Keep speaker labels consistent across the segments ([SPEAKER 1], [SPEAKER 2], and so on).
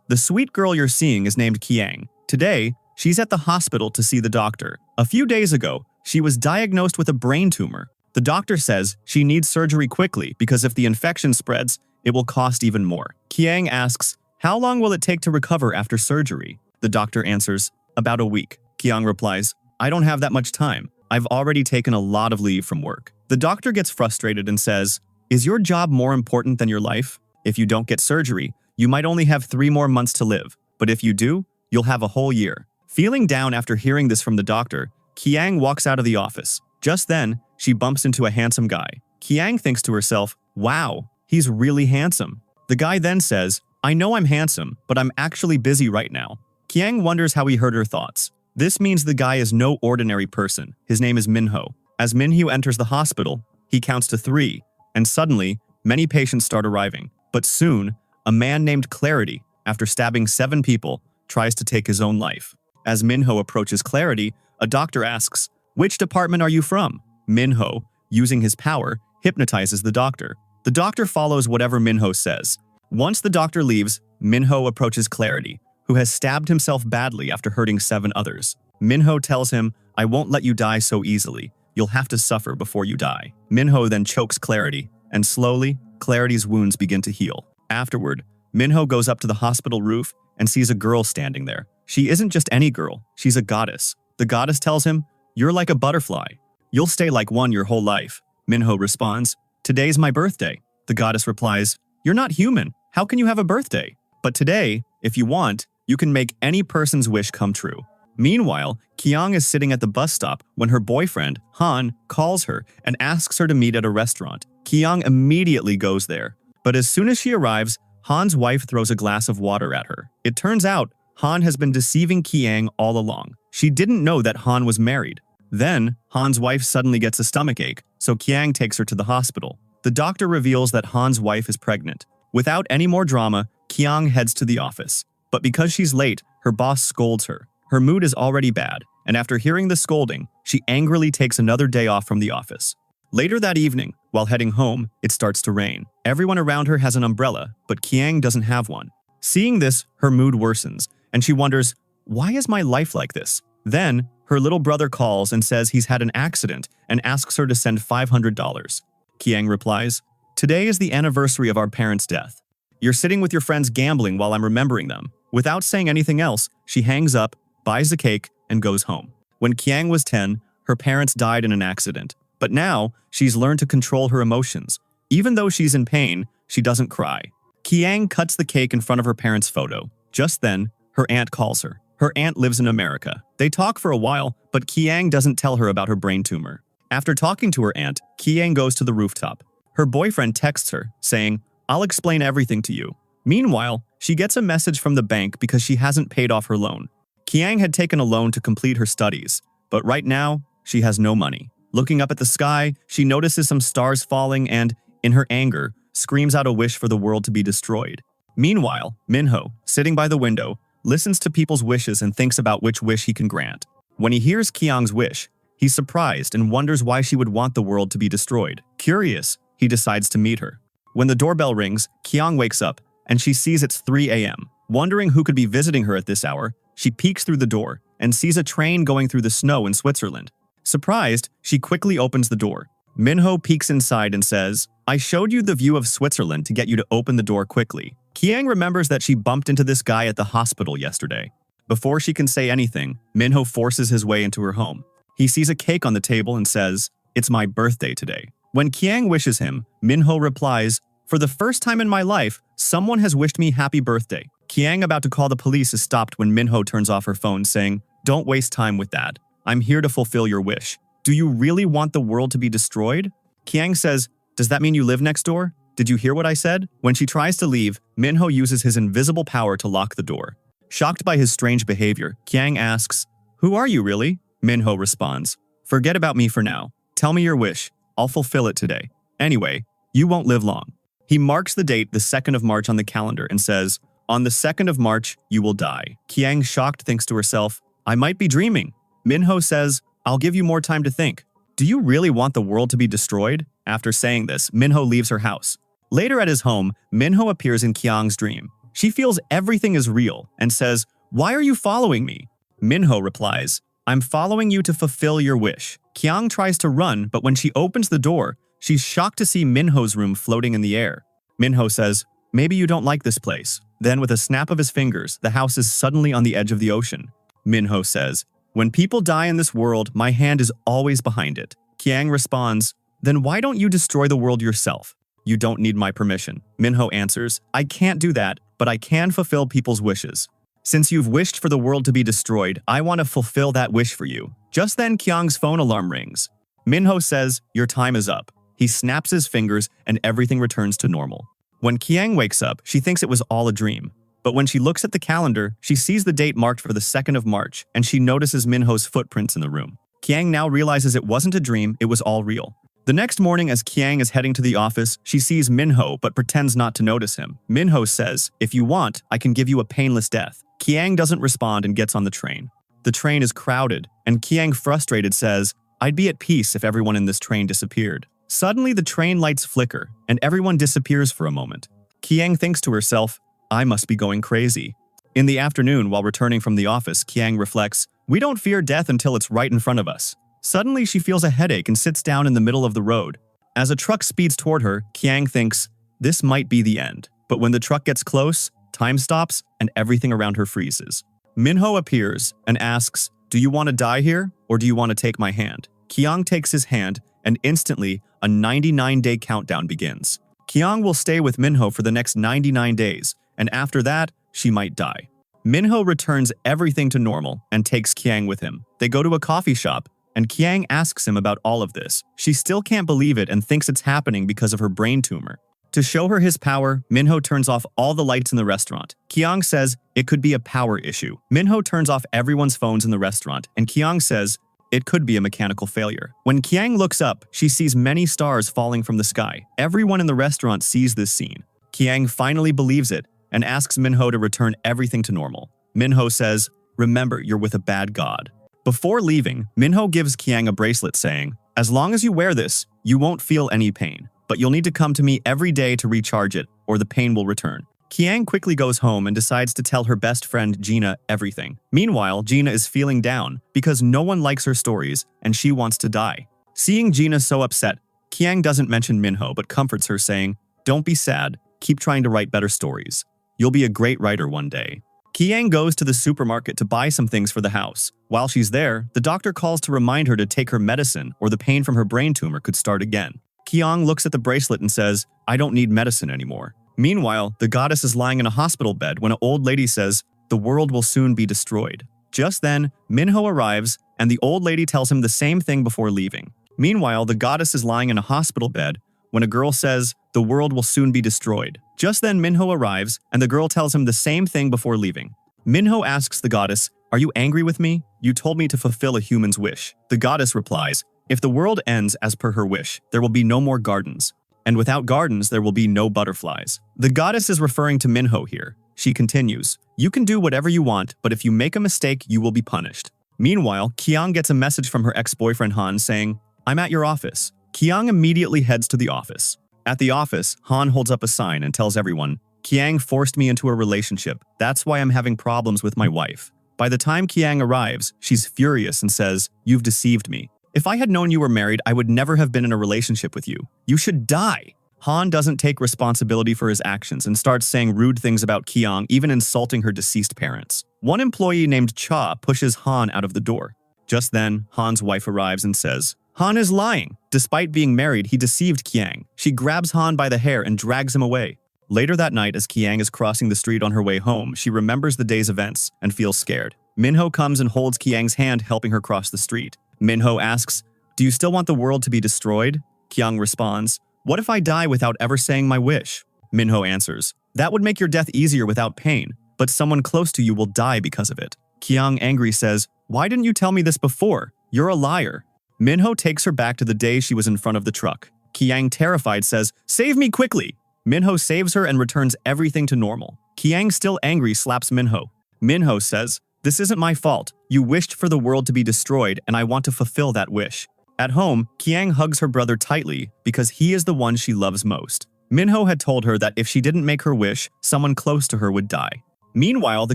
[SPEAKER 1] The sweet girl you're seeing is named Kiang. Today, she's at the hospital to see the doctor. A few days ago, she was diagnosed with a brain tumor. The doctor says she needs surgery quickly because if the infection spreads, it will cost even more. Kiang asks, how long will it take to recover after surgery? The doctor answers, about a week. Kiang replies, I don't have that much time. I've already taken a lot of leave from work. The doctor gets frustrated and says, is your job more important than your life? If you don't get surgery, you might only have 3 more months to live, but if you do, you'll have a whole year. Feeling down after hearing this from the doctor, Kiang walks out of the office. Just then, she bumps into a handsome guy. Kiang thinks to herself, wow, he's really handsome. The guy then says, I know I'm handsome, but I'm actually busy right now. Kiang wonders how he heard her thoughts. This means the guy is no ordinary person. His name is Minho. As Minho enters the hospital, he counts to 3, and suddenly, many patients start arriving. But soon, a man named Clarity, after stabbing 7 people, tries to take his own life. As Minho approaches Clarity, a doctor asks, which department are you from? Minho, using his power, hypnotizes the doctor. The doctor follows whatever Minho says. Once the doctor leaves, Minho approaches Clarity, who has stabbed himself badly after hurting 7 others. Minho tells him, I won't let you die so easily. You'll have to suffer before you die. Minho then chokes Clarity, and slowly, Clarity's wounds begin to heal. Afterward, Minho goes up to the hospital roof and sees a girl standing there. She isn't just any girl, she's a goddess. The goddess tells him, you're like a butterfly. You'll stay like one your whole life. Minho responds, today's my birthday. The goddess replies, you're not human. How can you have a birthday? But today, if you want, you can make any person's wish come true. Meanwhile, Kiang is sitting at the bus stop when her boyfriend, Han, calls her and asks her to meet at a restaurant. Kiang immediately goes there. But as soon as she arrives, Han's wife throws a glass of water at her. It turns out, Han has been deceiving Kiang all along. She didn't know that Han was married. Then, Han's wife suddenly gets a stomachache, so Kiang takes her to the hospital. The doctor reveals that Han's wife is pregnant. Without any more drama, Kiang heads to the office. But because she's late, her boss scolds her. Her mood is already bad, and after hearing the scolding, she angrily takes another day off from the office. Later that evening, while heading home, it starts to rain. Everyone around her has an umbrella, but Kiang doesn't have one. Seeing this, her mood worsens, and she wonders, why is my life like this? Then, her little brother calls and says he's had an accident and asks her to send $500. Kiang replies, today is the anniversary of our parents' death. You're sitting with your friends gambling while I'm remembering them. Without saying anything else, she hangs up, buys the cake, and goes home. When Kiang was 10, her parents died in an accident. But now, she's learned to control her emotions. Even though she's in pain, she doesn't cry. Kiang cuts the cake in front of her parents' photo. Just then, her aunt calls her. Her aunt lives in America. They talk for a while, but Kiang doesn't tell her about her brain tumor. After talking to her aunt, Kiang goes to the rooftop. Her boyfriend texts her, saying, I'll explain everything to you. Meanwhile, she gets a message from the bank because she hasn't paid off her loan. Kiang had taken a loan to complete her studies, but right now, she has no money. Looking up at the sky, she notices some stars falling and, in her anger, screams out a wish for the world to be destroyed. Meanwhile, Minho, sitting by the window, listens to people's wishes and thinks about which wish he can grant. When he hears Kiang's wish, he's surprised and wonders why she would want the world to be destroyed. Curious, he decides to meet her. When the doorbell rings, Kiang wakes up, and she sees it's 3 a.m. Wondering who could be visiting her at this hour, she peeks through the door and sees a train going through the snow in Switzerland. Surprised, she quickly opens the door. Minho peeks inside and says, I showed you the view of Switzerland to get you to open the door quickly. Kiang remembers that she bumped into this guy at the hospital yesterday. Before she can say anything, Minho forces his way into her home. He sees a cake on the table and says, it's my birthday today. When Kiang wishes him, Minho replies, for the first time in my life, someone has wished me happy birthday. Kiang, about to call the police, is stopped when Minho turns off her phone, saying, don't waste time with that. I'm here to fulfill your wish. Do you really want the world to be destroyed? Kiang says, does that mean you live next door? Did you hear what I said? When she tries to leave, Minho uses his invisible power to lock the door. Shocked by his strange behavior, Kiang asks, who are you really? Minho responds, forget about me for now. Tell me your wish. I'll fulfill it today. Anyway, you won't live long. He marks the date the 2nd of March on the calendar and says, on the 2nd of March, you will die. Kiang, shocked, thinks to herself, I might be dreaming. Minho says, I'll give you more time to think. Do you really want the world to be destroyed? After saying this, Minho leaves her house. Later at his home, Minho appears in Kiang's dream. She feels everything is real and says, "Why are you following me?" Minho replies, "I'm following you to fulfill your wish." Kiang tries to run, but when she opens the door, she's shocked to see Minho's room floating in the air. Minho says, "Maybe you don't like this place." Then with a snap of his fingers, the house is suddenly on the edge of the ocean. Minho says, "When people die in this world, my hand is always behind it." Kiang responds, "Then why don't you destroy the world yourself?" "You don't need my permission." Minho answers, "I can't do that, but I can fulfill people's wishes. Since you've wished for the world to be destroyed, I want to fulfill that wish for you." Just then, Kiang's phone alarm rings. Minho says, "Your time is up." He snaps his fingers and everything returns to normal. When Kiang wakes up, she thinks it was all a dream. But when she looks at the calendar, she sees the date marked for the 2nd of March, and she notices Minho's footprints in the room. Kiang now realizes it wasn't a dream, it was all real. The next morning, as Kiang is heading to the office, she sees Minho but pretends not to notice him. Minho says, "If you want, I can give you a painless death." Kiang doesn't respond and gets on the train. The train is crowded, and Kiang, frustrated, says, "I'd be at peace if everyone in this train disappeared." Suddenly, the train lights flicker, and everyone disappears for a moment. Kiang thinks to herself, "I must be going crazy." In the afternoon, while returning from the office, Kiang reflects, "We don't fear death until it's right in front of us." Suddenly, she feels a headache and sits down in the middle of the road. As a truck speeds toward her, Kiang thinks, this might be the end. But when the truck gets close, time stops and everything around her freezes. Minho appears and asks, "Do you want to die here, or do you want to take my hand?" Kiang takes his hand, and instantly, a 99-day countdown begins. Kiang will stay with Minho for the next 99 days, and after that, she might die. Minho returns everything to normal and takes Kiang with him. They go to a coffee shop, and Kiang asks him about all of this. She still can't believe it and thinks it's happening because of her brain tumor. To show her his power, Minho turns off all the lights in the restaurant. Kiang says it could be a power issue. Minho turns off everyone's phones in the restaurant, and Kiang says it could be a mechanical failure. When Kiang looks up, she sees many stars falling from the sky. Everyone in the restaurant sees this scene. Kiang finally believes it and asks Minho to return everything to normal. Minho says, "Remember, you're with a bad god." Before leaving, Minho gives Kiang a bracelet saying, "As long as you wear this, you won't feel any pain, but you'll need to come to me every day to recharge it, or the pain will return." Kiang quickly goes home and decides to tell her best friend Gina everything. Meanwhile, Gina is feeling down because no one likes her stories and she wants to die. Seeing Gina so upset, Kiang doesn't mention Minho but comforts her saying, "Don't be sad, keep trying to write better stories. You'll be a great writer one day." Kiang goes to the supermarket to buy some things for the house. While she's there, the doctor calls to remind her to take her medicine or the pain from her brain tumor could start again. Kiang looks at the bracelet and says, "I don't need medicine anymore." Meanwhile, the goddess is lying in a hospital bed when an old lady says, "The world will soon be destroyed." Just then, Minho arrives, and the old lady tells him the same thing before leaving. Meanwhile, the goddess is lying in a hospital bed when a girl says, "The world will soon be destroyed." Just then, Minho arrives, and the girl tells him the same thing before leaving. Minho asks the goddess, "Are you angry with me? You told me to fulfill a human's wish." The goddess replies, "If the world ends as per her wish, there will be no more gardens. And without gardens, there will be no butterflies." The goddess is referring to Minho here. She continues, "You can do whatever you want, but if you make a mistake, you will be punished." Meanwhile, Kiang gets a message from her ex-boyfriend Han saying, "I'm at your office." Kiang immediately heads to the office. At the office, Han holds up a sign and tells everyone, "Kiang forced me into a relationship. That's why I'm having problems with my wife." By the time Kiang arrives, she's furious and says, "You've deceived me. If I had known you were married, I would never have been in a relationship with you. You should die." Han doesn't take responsibility for his actions and starts saying rude things about Kiang, even insulting her deceased parents. One employee named Cha pushes Han out of the door. Just then, Han's wife arrives and says, "Han is lying. Despite being married, he deceived Kiang." She grabs Han by the hair and drags him away. Later that night, as Kiang is crossing the street on her way home, she remembers the day's events and feels scared. Minho comes and holds Kiang's hand, helping her cross the street. Minho asks, "Do you still want the world to be destroyed?" Kiang responds, "What if I die without ever saying my wish?" Minho answers, "That would make your death easier without pain, but someone close to you will die because of it." Kiang, angry, says, "Why didn't you tell me this before? You're a liar." Minho takes her back to the day she was in front of the truck. Kiang, terrified, says, "Save me quickly!" Minho saves her and returns everything to normal. Kiang, still angry, slaps Minho. Minho says, "This isn't my fault. You wished for the world to be destroyed, and I want to fulfill that wish." At home, Kiang hugs her brother tightly because he is the one she loves most. Minho had told her that if she didn't make her wish, someone close to her would die. Meanwhile, the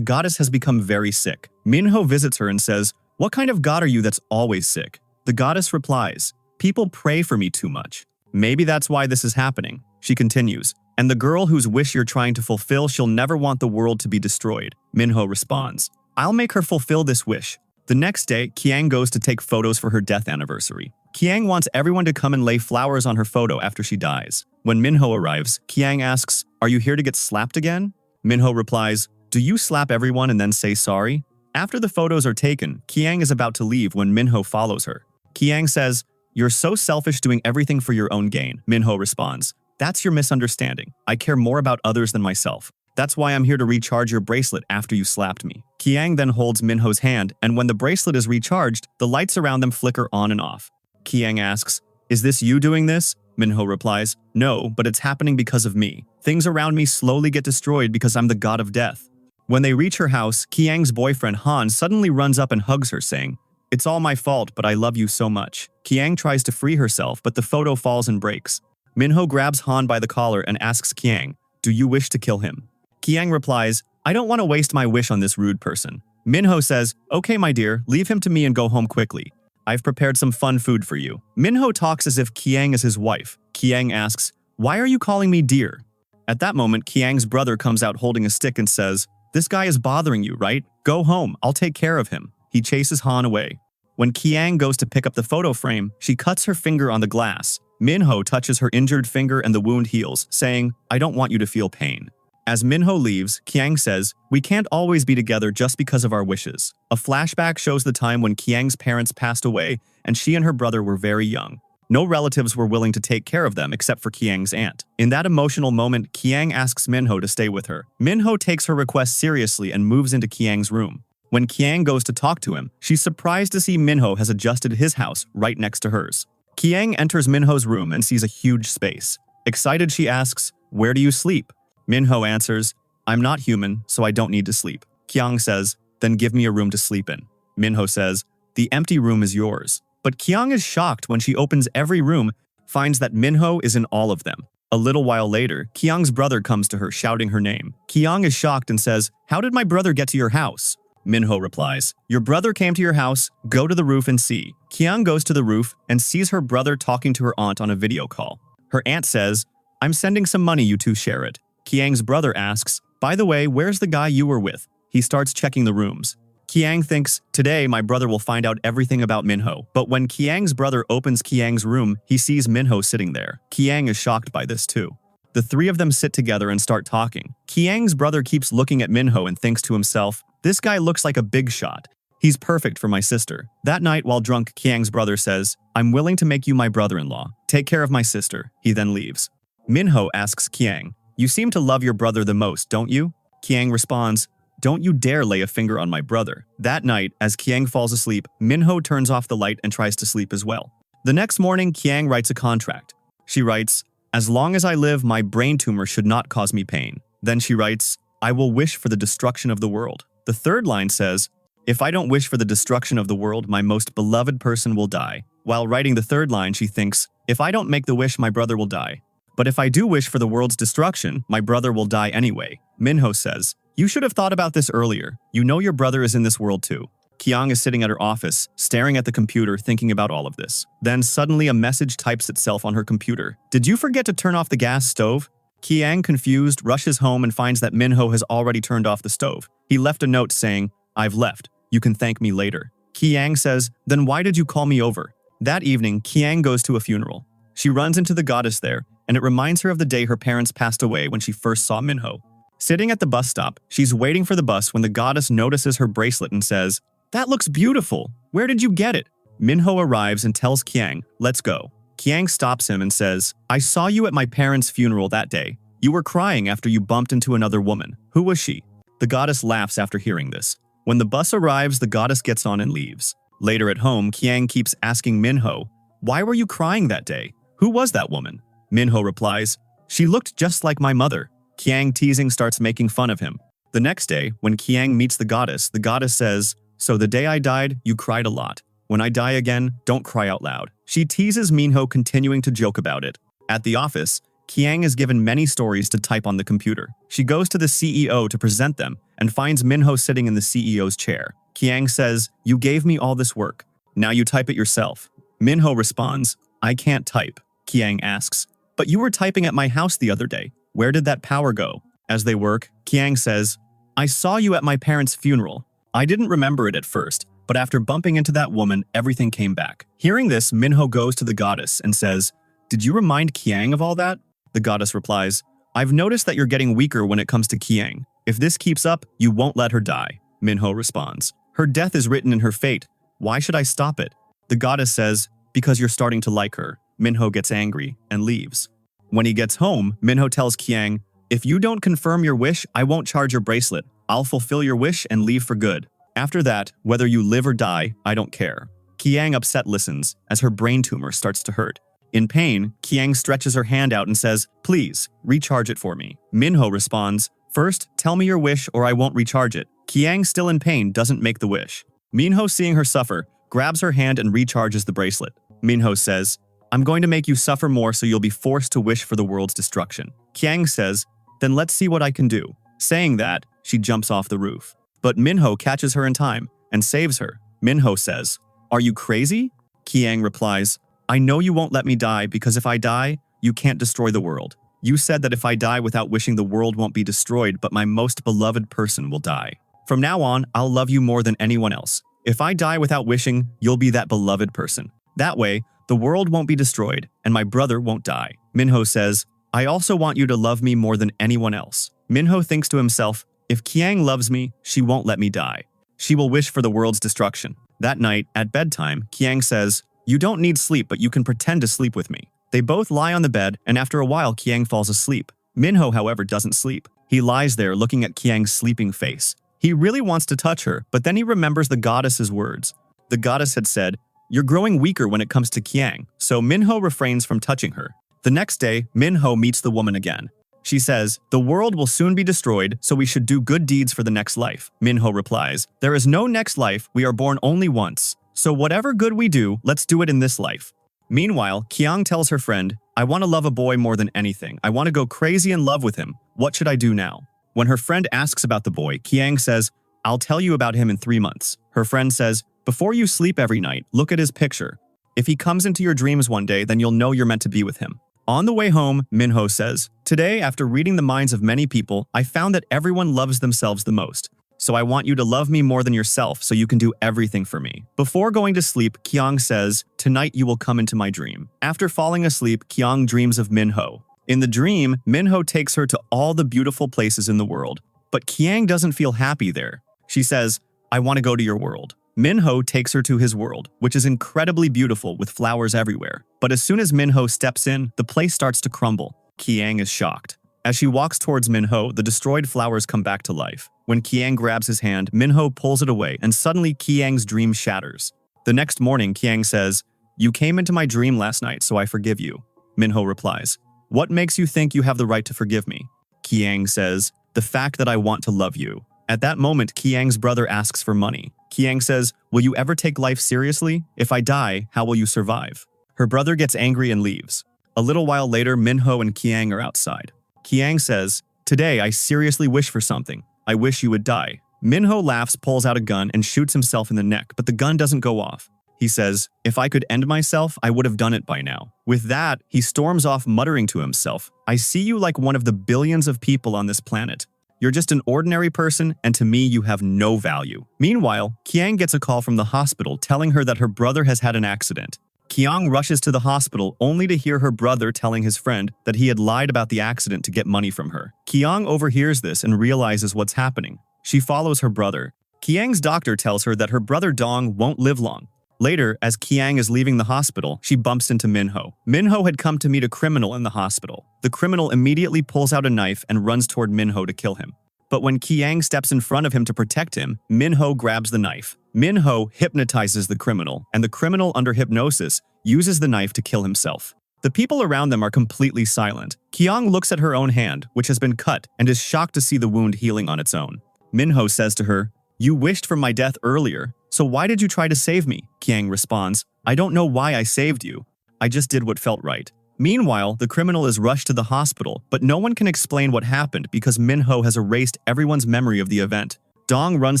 [SPEAKER 1] goddess has become very sick. Minho visits her and says, "What kind of god are you that's always sick?" The goddess replies, "People pray for me too much. Maybe that's why this is happening." She continues, "And the girl whose wish you're trying to fulfill, she'll never want the world to be destroyed." Minho responds, "I'll make her fulfill this wish." The next day, Kiang goes to take photos for her death anniversary. Kiang wants everyone to come and lay flowers on her photo after she dies. When Minho arrives, Kiang asks, "Are you here to get slapped again?" Minho replies, "Do you slap everyone and then say sorry?" After the photos are taken, Kiang is about to leave when Minho follows her. Kiang says, "You're so selfish doing everything for your own gain." Minho responds, "That's your misunderstanding. I care more about others than myself. That's why I'm here to recharge your bracelet after you slapped me." Kiang then holds Minho's hand, and when the bracelet is recharged, the lights around them flicker on and off. Kiang asks, "Is this you doing this?" Minho replies, "No, but it's happening because of me. Things around me slowly get destroyed because I'm the god of death." When they reach her house, Kiang's boyfriend Han suddenly runs up and hugs her, saying, "It's all my fault, but I love you so much." Kiang tries to free herself, but the photo falls and breaks. Minho grabs Han by the collar and asks Kiang, "Do you wish to kill him?" Kiang replies, "I don't want to waste my wish on this rude person." Minho says, "Okay, my dear, leave him to me and go home quickly. I've prepared some fun food for you." Minho talks as if Kiang is his wife. Kiang asks, "Why are you calling me dear?" At that moment, Kiang's brother comes out holding a stick and says, "This guy is bothering you, right? Go home, I'll take care of him." He chases Han away. When Kiang goes to pick up the photo frame, she cuts her finger on the glass. Minho touches her injured finger and the wound heals, saying, "I don't want you to feel pain." As Minho leaves, Kiang says, "We can't always be together just because of our wishes." A flashback shows the time when Kiang's parents passed away and she and her brother were very young. No relatives were willing to take care of them except for Kiang's aunt. In that emotional moment, Kiang asks Minho to stay with her. Minho takes her request seriously and moves into Kiang's room. When Kiang goes to talk to him, she's surprised to see Minho has adjusted his house right next to hers. Kiang enters Minho's room and sees a huge space. Excited, she asks, "Where do you sleep?" Minho answers, "I'm not human, so I don't need to sleep." Kiang says, "Then give me a room to sleep in." Minho says, "The empty room is yours." But Kiang is shocked when she opens every room, finds that Minho is in all of them. A little while later, Kiang's brother comes to her shouting her name. Kiang is shocked and says, "How did my brother get to your house?" Minho replies, "Your brother came to your house, go to the roof and see." Kiang goes to the roof and sees her brother talking to her aunt on a video call. Her aunt says, "I'm sending some money, you two share it." Kiang's brother asks, "By the way, where's the guy you were with?" He starts checking the rooms. Kiang thinks, "Today my brother will find out everything about Minho." But when Kiang's brother opens Kiang's room, he sees Minho sitting there. Kiang is shocked by this too. The three of them sit together and start talking. Kiang's brother keeps looking at Minho and thinks to himself, "This guy looks like a big shot. He's perfect for my sister." That night, while drunk, Kiang's brother says, "I'm willing to make you my brother-in-law. Take care of my sister." He then leaves. Minho asks Kiang, "You seem to love your brother the most, don't you?" Kiang responds, "Don't you dare lay a finger on my brother." That night, as Kiang falls asleep, Minho turns off the light and tries to sleep as well. The next morning, Kiang writes a contract. She writes, "As long as I live, my brain tumor should not cause me pain." Then she writes, "I will wish for the destruction of the world." The third line says, "If I don't wish for the destruction of the world, my most beloved person will die." While writing the third line, she thinks, "If I don't make the wish, my brother will die. But if I do wish for the world's destruction, my brother will die anyway." Minho says, "You should have thought about this earlier. You know your brother is in this world too." Kiang is sitting at her office, staring at the computer, thinking about all of this. Then suddenly a message types itself on her computer. "Did you forget to turn off the gas stove?" Kiang, confused, rushes home and finds that Minho has already turned off the stove. He left a note saying, "I've left. You can thank me later." Kiang says, "Then why did you call me over?" That evening, Kiang goes to a funeral. She runs into the goddess there, and it reminds her of the day her parents passed away when she first saw Minho. Sitting at the bus stop, she's waiting for the bus when the goddess notices her bracelet and says, "That looks beautiful. Where did you get it?" Minho arrives and tells Kiang, "Let's go." Kiang stops him and says, "I saw you at my parents' funeral that day. You were crying after you bumped into another woman. Who was she?" The goddess laughs after hearing this. When the bus arrives, the goddess gets on and leaves. Later at home, Kiang keeps asking Minho, "Why were you crying that day? Who was that woman?" Minho replies, "She looked just like my mother." Kiang, teasing, starts making fun of him. The next day, when Kiang meets the goddess says, "So the day I died, you cried a lot. When I die again, don't cry out loud." She teases Minho, continuing to joke about it. At the office, Kiang is given many stories to type on the computer. She goes to the CEO to present them and finds Minho sitting in the CEO's chair. Kiang says, "You gave me all this work. Now you type it yourself." Minho responds, "I can't type." Kiang asks, "But you were typing at my house the other day. Where did that power go?" As they work, Kiang says, "I saw you at my parents' funeral. I didn't remember it at first, but after bumping into that woman, everything came back." Hearing this, Minho goes to the goddess and says, "Did you remind Kiang of all that?" The goddess replies, "I've noticed that you're getting weaker when it comes to Kiang. If this keeps up, you won't let her die." Minho responds, "Her death is written in her fate. Why should I stop it?" The goddess says, "Because you're starting to like her." Minho gets angry and leaves. When he gets home, Minho tells Kiang, "If you don't confirm your wish, I won't charge your bracelet. I'll fulfill your wish and leave for good. After that, whether you live or die, I don't care." Kiang upset listens as her brain tumor starts to hurt. In pain, Kiang stretches her hand out and says, "Please, recharge it for me." Minho responds, "First, tell me your wish or I won't recharge it." Kiang, still in pain, doesn't make the wish. Minho, seeing her suffer, grabs her hand and recharges the bracelet. Minho says, "I'm going to make you suffer more so you'll be forced to wish for the world's destruction." Kiang says, "Then let's see what I can do." Saying that, she jumps off the roof. But Minho catches her in time and saves her. Minho says, "Are you crazy?" Kiang replies, "I know you won't let me die because if I die, you can't destroy the world. You said that if I die without wishing, the world won't be destroyed, but my most beloved person will die. From now on, I'll love you more than anyone else. If I die without wishing, you'll be that beloved person. That way, the world won't be destroyed, and my brother won't die." Minho says, "I also want you to love me more than anyone else." Minho thinks to himself, "If Kiang loves me, she won't let me die. She will wish for the world's destruction." That night, at bedtime, Kiang says, "You don't need sleep, but you can pretend to sleep with me." They both lie on the bed, and after a while, Kiang falls asleep. Minho, however, doesn't sleep. He lies there looking at Kiang's sleeping face. He really wants to touch her, but then he remembers the goddess's words. The goddess had said, "You're growing weaker when it comes to Kiang," so Minho refrains from touching her. The next day, Minho meets the woman again. She says, "The world will soon be destroyed, so we should do good deeds for the next life." Minho replies, "There is no next life, we are born only once. So whatever good we do, let's do it in this life." Meanwhile, Kiang tells her friend, "I want to love a boy more than anything. I want to go crazy in love with him. What should I do now?" When her friend asks about the boy, Kiang says, "I'll tell you about him in 3 months. Her friend says, "Before you sleep every night, look at his picture. If he comes into your dreams one day, then you'll know you're meant to be with him." On the way home, Minho says, "Today, after reading the minds of many people, I found that everyone loves themselves the most. So I want you to love me more than yourself so you can do everything for me." Before going to sleep, Kiang says, "Tonight you will come into my dream." After falling asleep, Kiang dreams of Minho. In the dream, Minho takes her to all the beautiful places in the world. But Kiang doesn't feel happy there. She says, "I want to go to your world." Minho takes her to his world, which is incredibly beautiful with flowers everywhere. But as soon as Minho steps in, the place starts to crumble. Kiang is shocked. As she walks towards Minho, the destroyed flowers come back to life. When Kiang grabs his hand, Minho pulls it away, and suddenly Kiang's dream shatters. The next morning, Kiang says, "You came into my dream last night, so I forgive you." Minho replies, "What makes you think you have the right to forgive me?" Kiang says, "The fact that I want to love you." At that moment, Kiang's brother asks for money. Kiang says, "Will you ever take life seriously? If I die, how will you survive?" Her brother gets angry and leaves. A little while later, Minho and Kiang are outside. Kiang says, "Today I seriously wish for something. I wish you would die." Minho laughs, pulls out a gun, and shoots himself in the neck, but the gun doesn't go off. He says, "If I could end myself, I would have done it by now." With that, he storms off, muttering to himself, "I see you like one of the billions of people on this planet. You're just an ordinary person, and to me, you have no value." Meanwhile, Kiang gets a call from the hospital telling her that her brother has had an accident. Kiang rushes to the hospital only to hear her brother telling his friend that he had lied about the accident to get money from her. Kiang overhears this and realizes what's happening. She follows her brother. Kiang's doctor tells her that her brother Dong won't live long. Later, as Kiang is leaving the hospital, she bumps into Minho. Minho had come to meet a criminal in the hospital. The criminal immediately pulls out a knife and runs toward Minho to kill him. But when Kiang steps in front of him to protect him, Minho grabs the knife. Minho hypnotizes the criminal, and the criminal, under hypnosis, uses the knife to kill himself. The people around them are completely silent. Kiang looks at her own hand, which has been cut, and is shocked to see the wound healing on its own. Minho says to her, "You wished for my death earlier, so why did you try to save me?" Kiang responds, "I don't know why I saved you. I just did what felt right." Meanwhile, the criminal is rushed to the hospital, but no one can explain what happened because Minho has erased everyone's memory of the event. Dong runs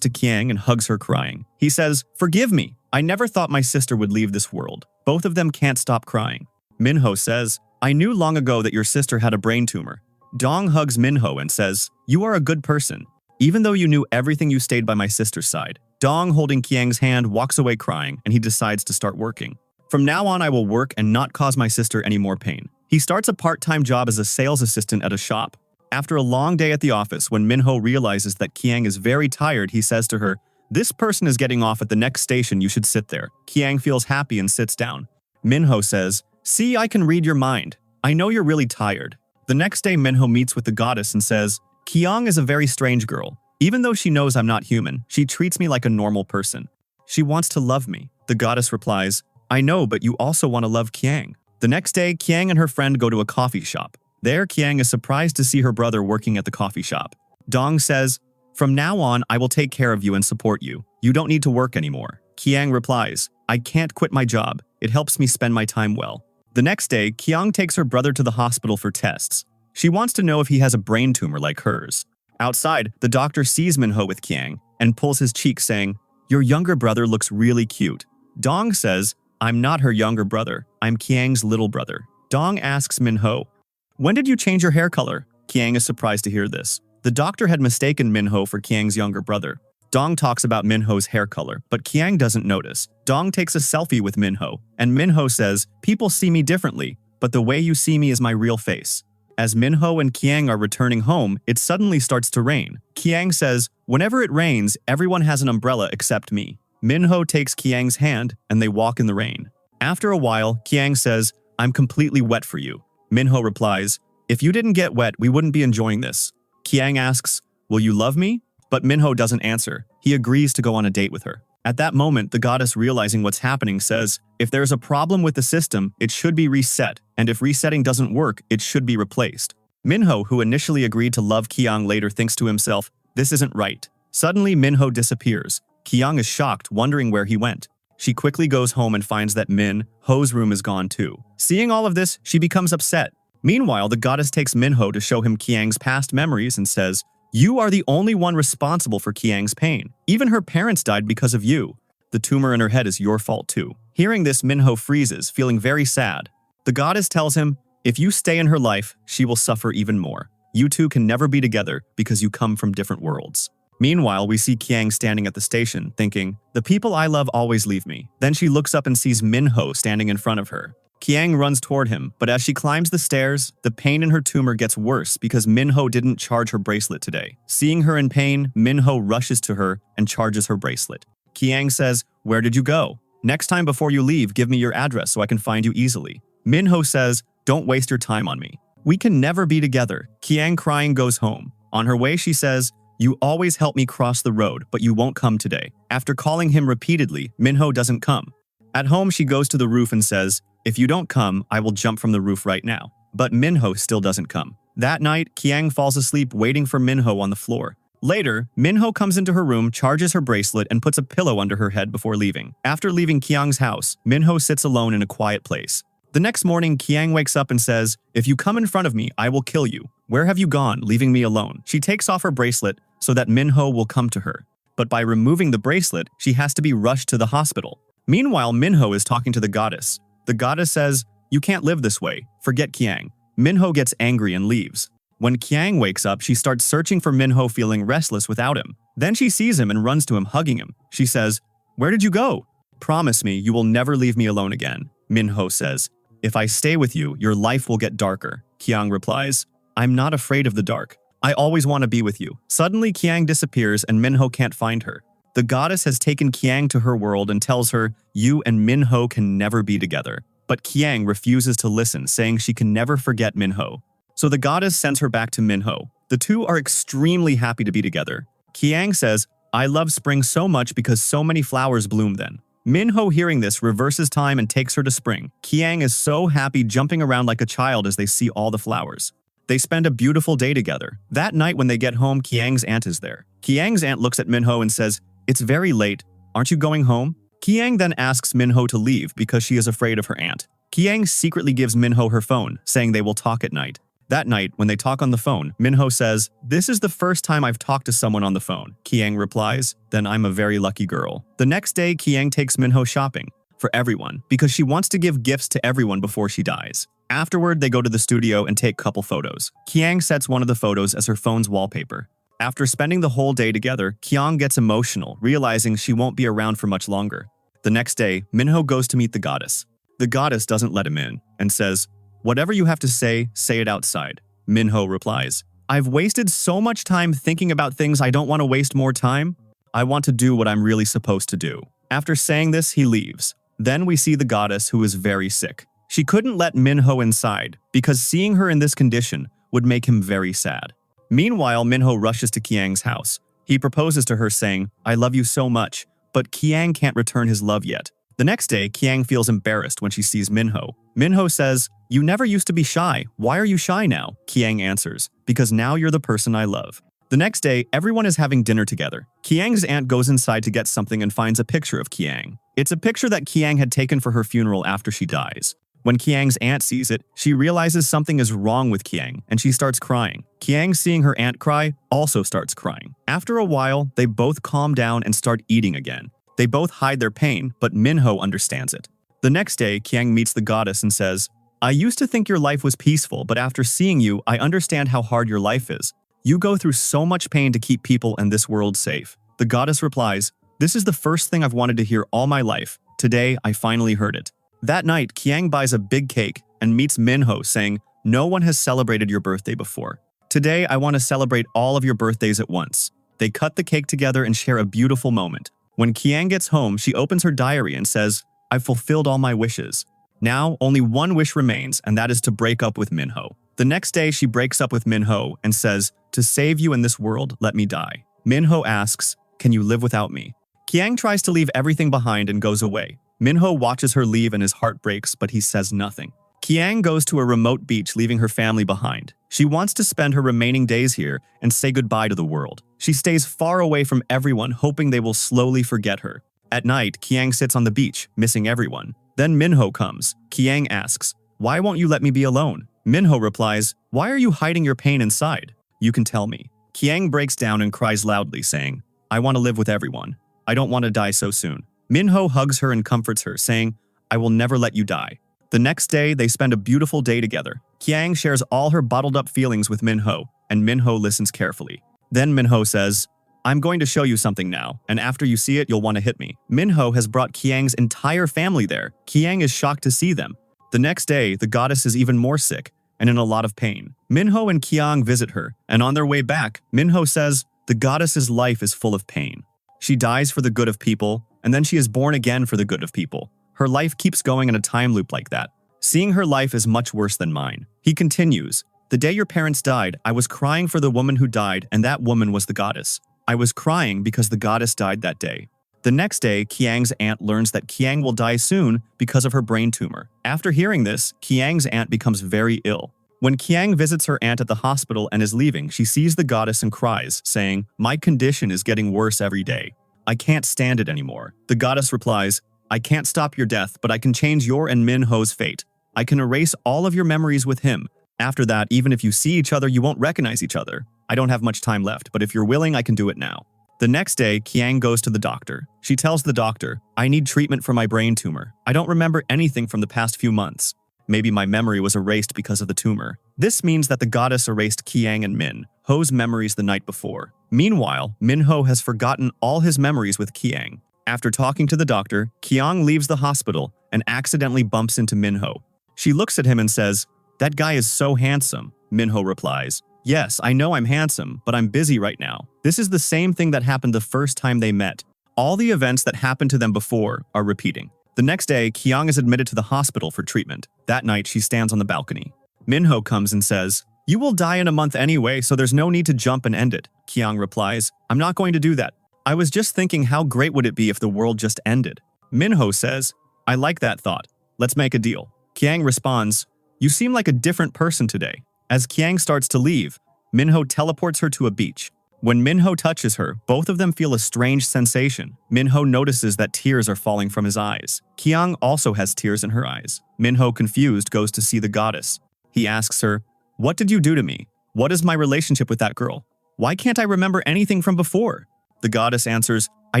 [SPEAKER 1] to Kiang and hugs her crying. He says, "Forgive me. I never thought my sister would leave this world." Both of them can't stop crying. Minho says, "I knew long ago that your sister had a brain tumor." Dong hugs Minho and says, "You are a good person. Even though you knew everything, you stayed by my sister's side." Dong, holding Kiang's hand, walks away crying, and he decides to start working. "From now on, I will work and not cause my sister any more pain." He starts a part-time job as a sales assistant at a shop. After a long day at the office, when Minho realizes that Kiang is very tired, he says to her, "This person is getting off at the next station, you should sit there." Kiang feels happy and sits down. Minho says, "See, I can read your mind. I know you're really tired." The next day, Minho meets with the goddess and says, "Kiang is a very strange girl. Even though she knows I'm not human, she treats me like a normal person. She wants to love me." The goddess replies, "I know, but you also want to love Kiang." The next day, Kiang and her friend go to a coffee shop. There, Kiang is surprised to see her brother working at the coffee shop. Dong says, "From now on, I will take care of you and support you. You don't need to work anymore." Kiang replies, "I can't quit my job. It helps me spend my time well." The next day, Kiang takes her brother to the hospital for tests. She wants to know if he has a brain tumor like hers. Outside, the doctor sees Minho with Kiang and pulls his cheek, saying, "Your younger brother looks really cute." Dong says, "I'm not her younger brother. I'm Kiang's little brother." Dong asks Minho, "When did you change your hair color?" Kiang is surprised to hear this. The doctor had mistaken Minho for Kiang's younger brother. Dong talks about Minho's hair color, but Kiang doesn't notice. Dong takes a selfie with Minho, and Minho says, "People see me differently, but the way you see me is my real face." As Minho and Kiang are returning home, it suddenly starts to rain. Kiang says, "Whenever it rains, everyone has an umbrella except me." Minho takes Kiang's hand, and they walk in the rain. After a while, Kiang says, "I'm completely wet for you." Minho replies, "If you didn't get wet, we wouldn't be enjoying this." Kiang asks, "Will you love me?" But Minho doesn't answer. He agrees to go on a date with her. At that moment, the goddess, realizing what's happening, says, "If there's a problem with the system, it should be reset, and if resetting doesn't work, it should be replaced." Minho, who initially agreed to love Kiang, later thinks to himself, "This isn't right." Suddenly, Minho disappears. Kiang is shocked, wondering where he went. She quickly goes home and finds that Minho's room is gone too. Seeing all of this, she becomes upset. Meanwhile, the goddess takes Minho to show him Kiang's past memories and says, "You are the only one responsible for Kiang's pain. Even her parents died because of you. The tumor in her head is your fault too." Hearing this, Minho freezes, feeling very sad. The goddess tells him, "If you stay in her life, she will suffer even more. You two can never be together because you come from different worlds." Meanwhile, we see Kiang standing at the station, thinking, "The people I love always leave me." Then she looks up and sees Minho standing in front of her. Kiang runs toward him, but as she climbs the stairs, the pain in her tumor gets worse because Minho didn't charge her bracelet today. Seeing her in pain, Minho rushes to her and charges her bracelet. Kiang says, "Where did you go? Next time before you leave, give me your address so I can find you easily." Minho says, "Don't waste your time on me. We can never be together." Kiang, crying, goes home. On her way, she says, "You always help me cross the road, but you won't come today." After calling him repeatedly, Minho doesn't come. At home, she goes to the roof and says, "If you don't come, I will jump from the roof right now." But Minho still doesn't come. That night, Kiang falls asleep waiting for Minho on the floor. Later, Minho comes into her room, charges her bracelet, and puts a pillow under her head before leaving. After leaving Kiang's house, Minho sits alone in a quiet place. The next morning, Kiang wakes up and says, "If you come in front of me, I will kill you. Where have you gone, leaving me alone?" She takes off her bracelet so that Minho will come to her. But by removing the bracelet, she has to be rushed to the hospital. Meanwhile, Minho is talking to the goddess. The goddess says, "You can't live this way. Forget Kiang." Minho gets angry and leaves. When Kiang wakes up, she starts searching for Minho, feeling restless without him. Then she sees him and runs to him, hugging him. She says, "Where did you go?" "Promise me you will never leave me alone again." Minho says, "If I stay with you, your life will get darker." Kiang replies, "I'm not afraid of the dark. I always want to be with you." Suddenly, Kiang disappears and Minho can't find her. The goddess has taken Kiang to her world and tells her, "You and Minho can never be together." But Kiang refuses to listen, saying she can never forget Minho. So the goddess sends her back to Minho. The two are extremely happy to be together. Kiang says, "I love spring so much because so many flowers bloom then." Minho, hearing this, reverses time and takes her to spring. Kiang is so happy, jumping around like a child as they see all the flowers. They spend a beautiful day together. That night when they get home, Kiang's aunt is there. Kiang's aunt looks at Minho and says, "It's very late. Aren't you going home?" Kiang then asks Minho to leave because she is afraid of her aunt. Kiang secretly gives Minho her phone, saying they will talk at night. That night, when they talk on the phone, Minho says, "This is the first time I've talked to someone on the phone." Kiang replies, "Then I'm a very lucky girl." The next day, Kiang takes Minho shopping for everyone because she wants to give gifts to everyone before she dies. Afterward, they go to the studio and take couple photos. Kiang sets one of the photos as her phone's wallpaper. After spending the whole day together, Kiang gets emotional, realizing she won't be around for much longer. The next day, Minho goes to meet the goddess. The goddess doesn't let him in and says, "Whatever you have to say it outside." Minho replies, "I've wasted so much time thinking about things I don't want to waste more time. I want to do what I'm really supposed to do." After saying this, he leaves. Then we see the goddess, who is very sick. She couldn't let Minho inside because seeing her in this condition would make him very sad. Meanwhile, Minho rushes to Kiang's house. He proposes to her saying, "I love you so much," but Kiang can't return his love yet. The next day, Kiang feels embarrassed when she sees Minho. Minho says, "You never used to be shy. Why are you shy now?" Kiang answers, "Because now you're the person I love." The next day, everyone is having dinner together. Kiang's aunt goes inside to get something and finds a picture of Kiang. It's a picture that Kiang had taken for her funeral after she dies. When Kiang's aunt sees it, she realizes something is wrong with Kiang, and she starts crying. Kiang, seeing her aunt cry, also starts crying. After a while, they both calm down and start eating again. They both hide their pain, but Minho understands it. The next day, Kiang meets the goddess and says, "I used to think your life was peaceful, but after seeing you, I understand how hard your life is. You go through so much pain to keep people in this world safe." The goddess replies, "This is the first thing I've wanted to hear all my life. Today, I finally heard it." That night, Kiang buys a big cake and meets Minho, saying, "No one has celebrated your birthday before. Today, I want to celebrate all of your birthdays at once." They cut the cake together and share a beautiful moment. When Kiang gets home, she opens her diary and says, "I've fulfilled all my wishes. Now, only one wish remains, and that is to break up with Minho." The next day, she breaks up with Minho and says, "To save you in this world, let me die." Minho asks, "Can you live without me?" Kiang tries to leave everything behind and goes away. Minho watches her leave and his heart breaks, but he says nothing. Kiang goes to a remote beach, leaving her family behind. She wants to spend her remaining days here and say goodbye to the world. She stays far away from everyone, hoping they will slowly forget her. At night, Kiang sits on the beach, missing everyone. Then Minho comes. Kiang asks, "Why won't you let me be alone?" Minho replies, "Why are you hiding your pain inside? You can tell me." Kiang breaks down and cries loudly, saying, "I want to live with everyone. I don't want to die so soon." Minho hugs her and comforts her, saying, "I will never let you die." The next day, they spend a beautiful day together. Kiang shares all her bottled-up feelings with Minho, and Minho listens carefully. Then Minho says, "I'm going to show you something now, and after you see it, you'll want to hit me." Minho has brought Kiang's entire family there. Kiang is shocked to see them. The next day, the goddess is even more sick and in a lot of pain. Minho and Kiang visit her, and on their way back, Minho says, "The goddess's life is full of pain. She dies for the good of people, and then she is born again for the good of people. Her life keeps going in a time loop like that. Seeing her life is much worse than mine." He continues, "The day your parents died, I was crying for the woman who died, and that woman was the goddess. I was crying because the goddess died that day." The next day, Kiang's aunt learns that Kiang will die soon because of her brain tumor. After hearing this, Kiang's aunt becomes very ill. When Kiang visits her aunt at the hospital and is leaving, she sees the goddess and cries, saying, "My condition is getting worse every day. I can't stand it anymore." The goddess replies, "I can't stop your death, but I can change your and Minho's fate. I can erase all of your memories with him. After that, even if you see each other, you won't recognize each other. I don't have much time left, but if you're willing, I can do it now." The next day, Kiang goes to the doctor. She tells the doctor, "I need treatment for my brain tumor. I don't remember anything from the past few months. Maybe my memory was erased because of the tumor." This means that the goddess erased Kiang and Minho's memories the night before. Meanwhile, Minho has forgotten all his memories with Kiang. After talking to the doctor, Kiang leaves the hospital and accidentally bumps into Minho. She looks at him and says, "That guy is so handsome." Minho replies, "Yes, I know I'm handsome, but I'm busy right now." This is the same thing that happened the first time they met. All the events that happened to them before are repeating. The next day, Kiang is admitted to the hospital for treatment. That night, she stands on the balcony. Minho comes and says, "You will die in a month anyway, so there's no need to jump and end it." Kiang replies, "I'm not going to do that. I was just thinking how great would it be if the world just ended." Minho says, "I like that thought. Let's make a deal." Kiang responds, "You seem like a different person today." As Kiang starts to leave, Minho teleports her to a beach. When Minho touches her, both of them feel a strange sensation. Minho notices that tears are falling from his eyes. Kiang also has tears in her eyes. Minho, confused, goes to see the goddess. He asks her, "What did you do to me? What is my relationship with that girl? Why can't I remember anything from before?" The goddess answers, "I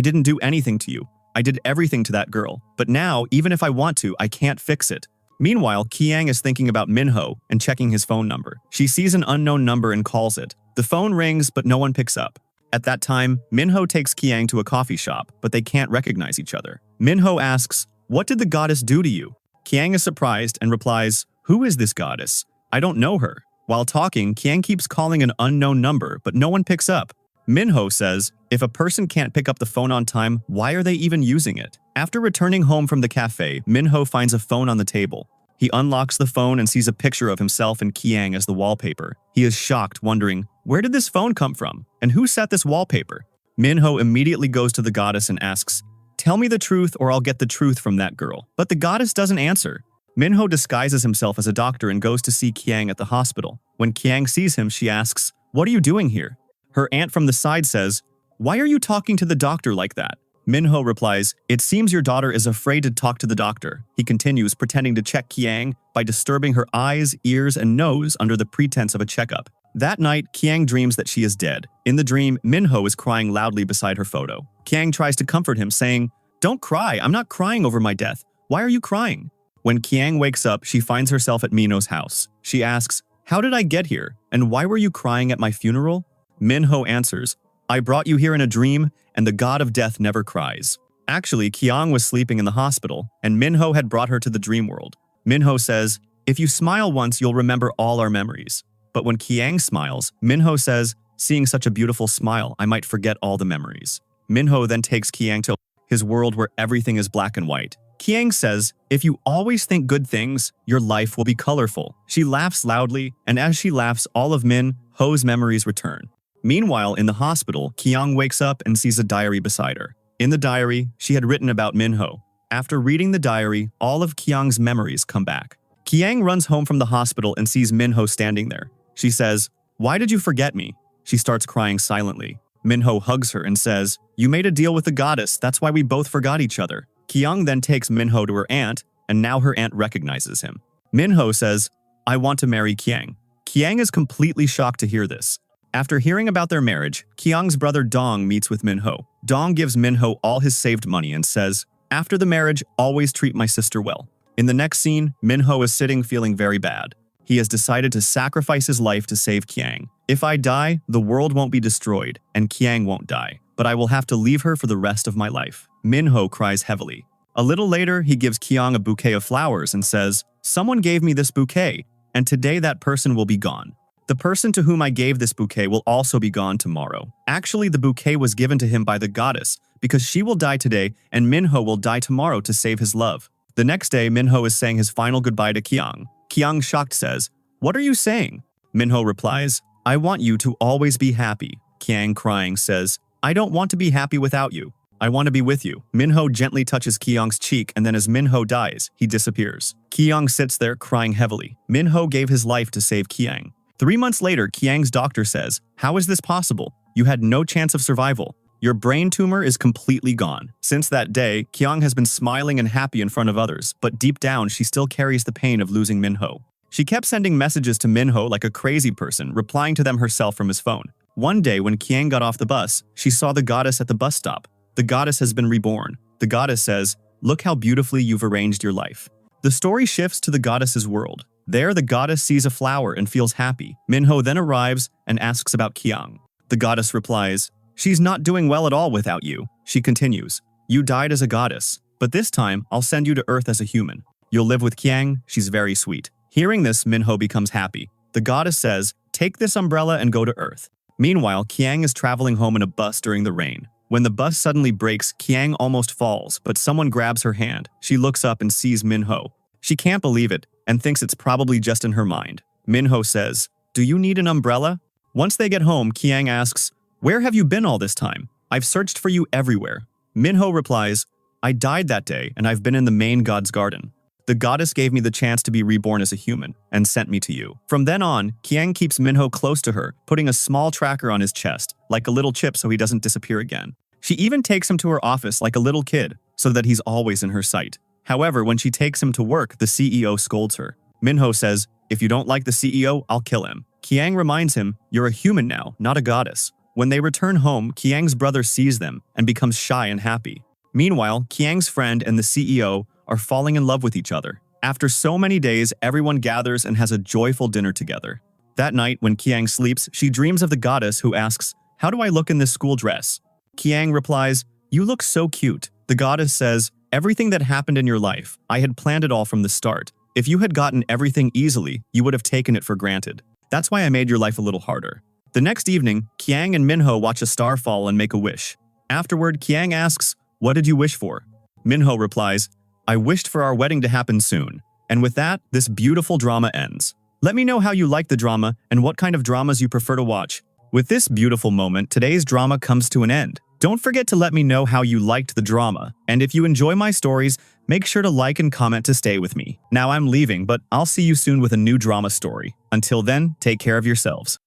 [SPEAKER 1] didn't do anything to you. I did everything to that girl. But now, even if I want to, I can't fix it." Meanwhile, Kiang is thinking about Minho and checking his phone number. She sees an unknown number and calls it. The phone rings, but no one picks up. At that time, Minho takes Kiang to a coffee shop, but they can't recognize each other. Minho asks, "What did the goddess do to you?" Kiang is surprised and replies, "Who is this goddess? I don't know her." While talking, Kiang keeps calling an unknown number, but no one picks up. Minho says, if a person can't pick up the phone on time, why are they even using it? After returning home from the cafe, Minho finds a phone on the table. He unlocks the phone and sees a picture of himself and Kiang as the wallpaper. He is shocked, wondering, where did this phone come from? And who set this wallpaper? Minho immediately goes to the goddess and asks, "Tell me the truth or I'll get the truth from that girl." But the goddess doesn't answer. Minho disguises himself as a doctor and goes to see Kiang at the hospital. When Kiang sees him, she asks, "What are you doing here?" Her aunt from the side says, "Why are you talking to the doctor like that?" Minho replies, "It seems your daughter is afraid to talk to the doctor." He continues, pretending to check Kiang by disturbing her eyes, ears, and nose under the pretense of a checkup. That night, Kiang dreams that she is dead. In the dream, Minho is crying loudly beside her photo. Kiang tries to comfort him, saying, "Don't cry, I'm not crying over my death. Why are you crying?" When Kiang wakes up, she finds herself at Minho's house. She asks, "How did I get here? And why were you crying at my funeral?" Minho answers, "I brought you here in a dream, and the god of death never cries." Actually, Kiang was sleeping in the hospital, and Minho had brought her to the dream world. Minho says, "If you smile once, you'll remember all our memories." But when Kiang smiles, Minho says, "Seeing such a beautiful smile, I might forget all the memories." Minho then takes Kiang to his world where everything is black and white. Kiang says, "If you always think good things, your life will be colorful." She laughs loudly, and as she laughs, all of Minho's memories return. Meanwhile, in the hospital, Kiang wakes up and sees a diary beside her. In the diary, she had written about Minho. After reading the diary, all of Kiang's memories come back. Kiang runs home from the hospital and sees Minho standing there. She says, "Why did you forget me?" She starts crying silently. Minho hugs her and says, "You made a deal with the goddess, that's why we both forgot each other." Kiang then takes Minho to her aunt, and now her aunt recognizes him. Minho says, "I want to marry Kiang." Kiang is completely shocked to hear this. After hearing about their marriage, Kiang's brother Dong meets with Minho. Dong gives Minho all his saved money and says, "After the marriage, always treat my sister well." In the next scene, Minho is sitting feeling very bad. He has decided to sacrifice his life to save Kiang. "If I die, the world won't be destroyed, and Kiang won't die, but I will have to leave her for the rest of my life." Minho cries heavily. A little later, he gives Kiang a bouquet of flowers and says, "Someone gave me this bouquet, and today that person will be gone. The person to whom I gave this bouquet will also be gone tomorrow." Actually, the bouquet was given to him by the goddess because she will die today and Minho will die tomorrow to save his love. The next day, Minho is saying his final goodbye to Kiang. Kiang, shocked, says, "What are you saying?" Minho replies, "I want you to always be happy." Kiang, crying, says, "I don't want to be happy without you. I want to be with you." Minho gently touches Kiang's cheek, and then as Minho dies, he disappears. Kiang sits there crying heavily. Minho gave his life to save Kiang. 3 months later, Kiang's doctor says, "How is this possible? You had no chance of survival. Your brain tumor is completely gone." Since that day, Kiang has been smiling and happy in front of others, but deep down, she still carries the pain of losing Minho. She kept sending messages to Minho like a crazy person, replying to them herself from his phone. One day, when Kiang got off the bus, she saw the goddess at the bus stop. The goddess has been reborn. The goddess says, "Look how beautifully you've arranged your life." The story shifts to the goddess's world. There, the goddess sees a flower and feels happy. Minho then arrives and asks about Kiang. The goddess replies, "She's not doing well at all without you." She continues, "You died as a goddess, but this time I'll send you to Earth as a human. You'll live with Kiang, she's very sweet." Hearing this, Minho becomes happy. The goddess says, "Take this umbrella and go to Earth." Meanwhile, Kiang is traveling home in a bus during the rain. When the bus suddenly breaks, Kiang almost falls, but someone grabs her hand. She looks up and sees Minho. She can't believe it and thinks it's probably just in her mind. Minho says, "Do you need an umbrella?" Once they get home, Kiang asks, "Where have you been all this time? I've searched for you everywhere." Minho replies, "I died that day and I've been in the main god's garden." The goddess gave me the chance to be reborn as a human and sent me to you. From then on, Kiang keeps Minho close to her, putting a small tracker on his chest, like a little chip so he doesn't disappear again. She even takes him to her office like a little kid, so that he's always in her sight. However, when she takes him to work, the CEO scolds her. Minho says, "If you don't like the CEO, I'll kill him." Kiang reminds him, "You're a human now, not a goddess." When they return home, Kiang's brother sees them and becomes shy and happy. Meanwhile, Kiang's friend and the CEO are falling in love with each other. After so many days, everyone gathers and has a joyful dinner together. That night, when Kiang sleeps, she dreams of the goddess who asks, "How do I look in this school dress?" Kiang replies, "You look so cute." The goddess says, "Everything that happened in your life, I had planned it all from the start. If you had gotten everything easily, you would have taken it for granted. That's why I made your life a little harder." The next evening, Kiang and Minho watch a star fall and make a wish. Afterward, Kiang asks, "What did you wish for?" Minho replies, "I wished for our wedding to happen soon." And with that, this beautiful drama ends. Let me know how you like the drama and what kind of dramas you prefer to watch. With this beautiful moment, today's drama comes to an end. Don't forget to let me know how you liked the drama, and if you enjoy my stories, make sure to like and comment to stay with me. Now I'm leaving, but I'll see you soon with a new drama story. Until then, take care of yourselves.